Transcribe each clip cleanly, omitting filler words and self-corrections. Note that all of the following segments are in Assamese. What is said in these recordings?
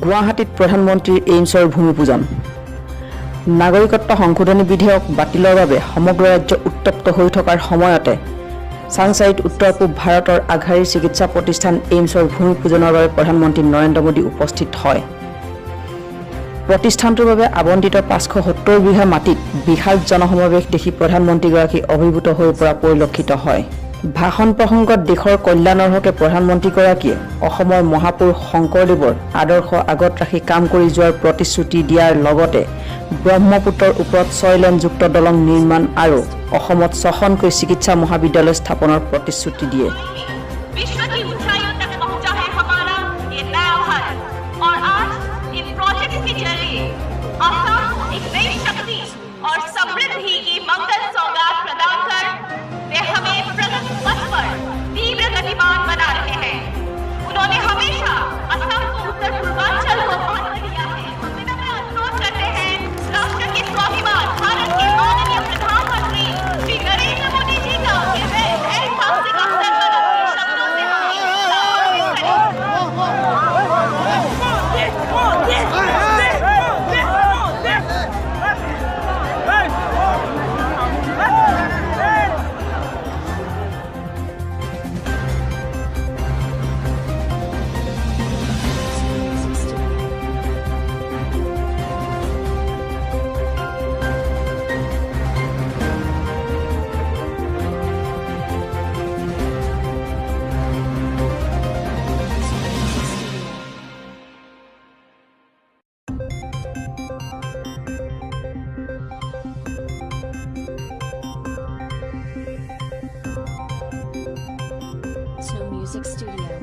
গুৱাহাটীত প্ৰধানমন্ত্ৰীৰ এইমছৰ ভূমিপূজন। নাগৰিকত্ব সংশোধনী বিধেয়ক বাতিলৰ বাবে সমগ্ৰ ৰাজ্য উত্তপ্ত হৈ থকাৰ সময়তে চাংচাৰিত উত্তৰ পূব ভাৰতৰ আগশাৰীৰ চিকিৎসা প্ৰতিষ্ঠান এইমছৰ ভূমিপূজনৰ বাবে প্ৰধানমন্ত্ৰী নৰেন্দ্ৰ মোদী উপস্থিত হয়। প্ৰতিষ্ঠানটোৰ বাবে আবণ্টিত 570 বিঘা মাটিত বিশাল জনসমাৱেশ দেখি প্ৰধানমন্ত্ৰীগৰাকী অভিভূত হৈ পৰা পৰিলক্ষিত হয়। ভাষণ প্ৰসংগত দেশৰ কল্যাণৰ হকে প্ৰধানমন্ত্ৰীগৰাকীয়ে অসমৰ মহাপুৰুষ শংকৰদেৱৰ আদৰ্শ আগত ৰাখি কাম কৰি যোৱাৰ প্ৰতিশ্ৰুতি দিয়াৰ লগতে ব্ৰহ্মপুত্ৰৰ ওপৰত 6 লেনযুক্ত দলং নিৰ্মাণ আৰু অসমত 6খনকৈ চিকিৎসা মহাবিদ্যালয় স্থাপনৰ প্ৰতিশ্ৰুতি দিয়ে। उन्होंने हमेशा असम को उत्तर पूर्वांचल को महत्व दिया है। हम अनुरोध करते हैं राष्ट्र के स्वाभिमान भारत के माननीय प्रधानमंत्री श्री नरेंद्र मोदी जी का ये ऐतिहासिक अवसर पर अपने शब्दों से Snow Music Studio. Snow Music Studio.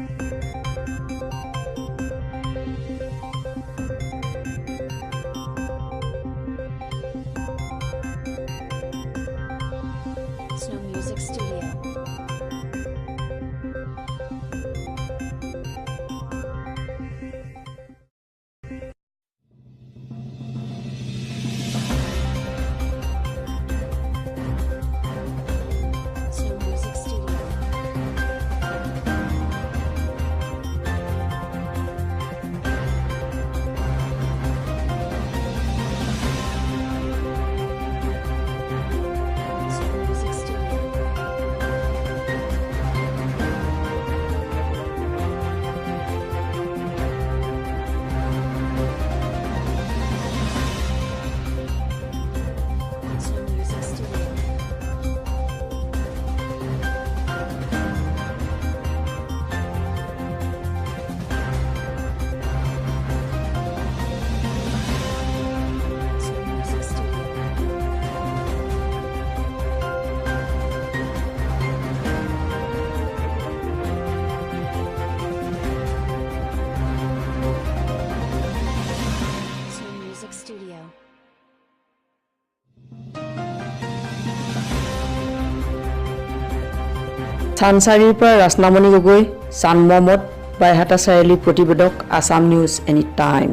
Snow Music Studio. Snow Music Studio. Snow Music Studio. Snow Music Studio. Snow Music Studio. চানচাৰিৰ পৰা ৰাজনামণি গগৈ, চান Mohammad, Baihata Chariali প্ৰতিবেদক, Assam news any time.